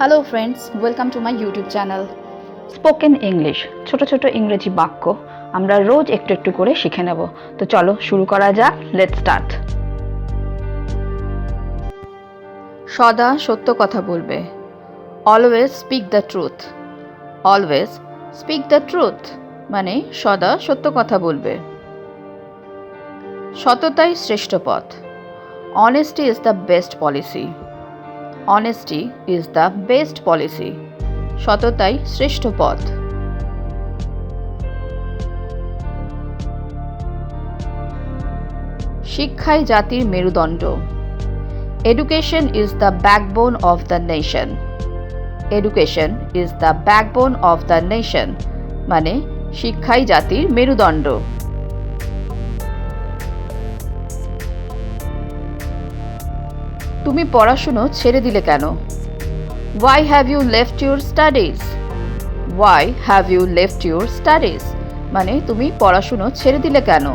Hello friends, welcome to my YouTube channel spoken English. ছোট ছোট ইংরেজি বাক্য আমরা রোজ একটু একটু করে শিখে নেব। তো চলো শুরু করা যাক। Let's start. সদা সত্য কথা বলবে। Always speak the truth. Always speak the truth মানে সদা সত্য কথা বলবে। সততাই শ্রেষ্ঠ পথ। Honesty is the best policy. Honesty is the best policy. সততাই শ্রেষ্ঠ পথ। শিক্ষাই জাতির মেরুদণ্ড। Education is the backbone of the nation. Education is the backbone of the nation মানে শিক্ষাই জাতির মেরুদণ্ড। তুমি পড়াশুনো ছেড়ে দিলে কেন? Why have you left your studies? Why have you left your studies মানে তুমি পড়াশুনো ছেড়ে দিলে কেন?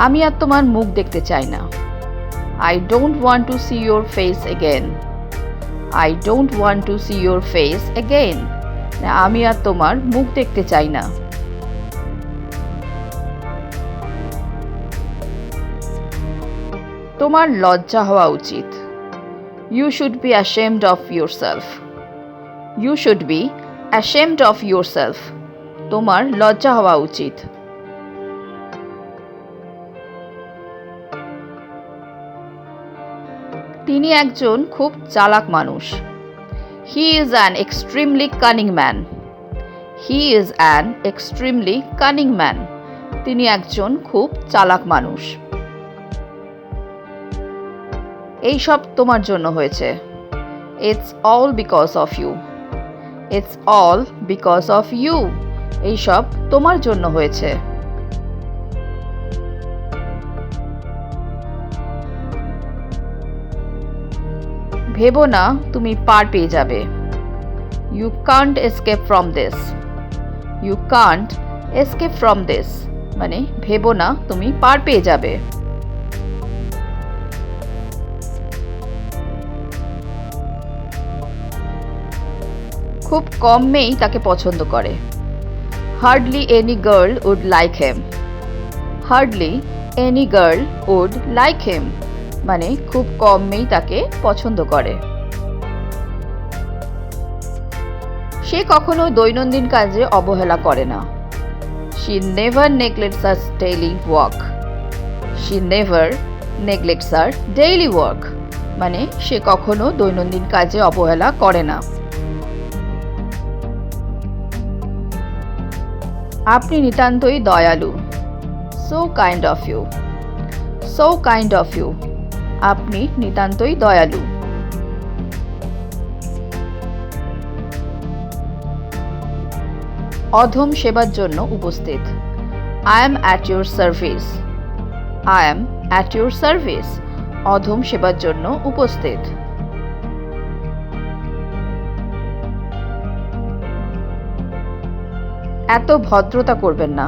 আমি আর তোমার মুখ দেখতে চাই না। I don't want to see your face again. I don't want to see your face again. আমি আর তোমার মুখ দেখতে চাই না। তোমার লজ্জা হওয়া উচিত। You should be ashamed of yourself. You should be ashamed of yourself. তোমার লজ্জা হওয়া উচিত। তিনি একজন খুব চালাক মানুষ। He is an extremely cunning man. He is an extremely cunning man. তিনি একজন খুব চালাক মানুষ। এই সব তোমার জন্য হয়েছে। It's all because of you. It's all because of you. এই সব তোমার জন্য হয়েছে। ভেবো না তুমি পার পেয়ে যাবে। You can't escape from this. You can't escape from this মানে ভেবো না তুমি পার পেয়ে যাবে। খুব কম মেয়েই তাকে পছন্দ করে। Hardly any girl would like him. Hardly any girl would like him মানে খুব কম মেয়েই তাকে পছন্দ করে। সে কখনো দৈনন্দিন কাজে অবহেলা করে না। She never neglects her daily work. She never neglects her daily work মানে সে কখনো দৈনন্দিন কাজে অবহেলা করে না। আপনি নিতান্তই দয়ালু। So kind of you. So kind of you. আপনি নিতান্তই দয়ালু। অধম সেবার জন্য উপস্থিত। I am at your service. I am at your service. অধম সেবার জন্য উপস্থিত। এত ভদ্রতা করবেন না।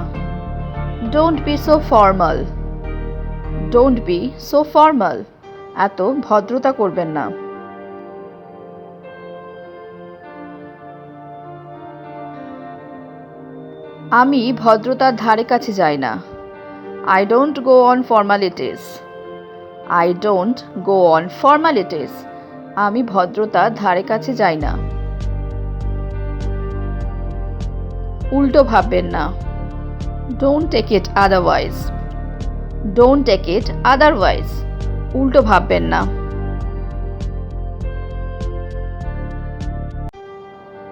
Don't be so formal. Don't be so formal. এত ভদ্রতা করবেন না। আমি ভদ্রতার ধারে কাছে যাই না। I don't go on formalities. I don't go on formalities. আমি ভদ্রতার ধারে কাছে যাই না। উল্টো ভাববেন না। Don't take it otherwise. Don't take it otherwise. উল্টো ভাববেন না।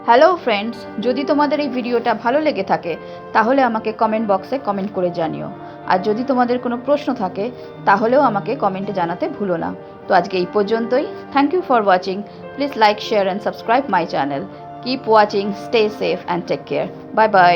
হ্যালো ফ্রেন্ডস, যদি তোমাদের এই ভিডিওটা ভালো লেগে থাকে তাহলে আমাকে কমেন্ট বক্সে কমেন্ট করে জানিও। আর যদি তোমাদের কোনো প্রশ্ন থাকে তাহলেও আমাকে কমেন্টে জানাতে ভুলো না। তো আজকে এই পর্যন্তই। Thank you for watching. Please like, share and subscribe my channel. Keep watching, stay safe and take care. Bye by.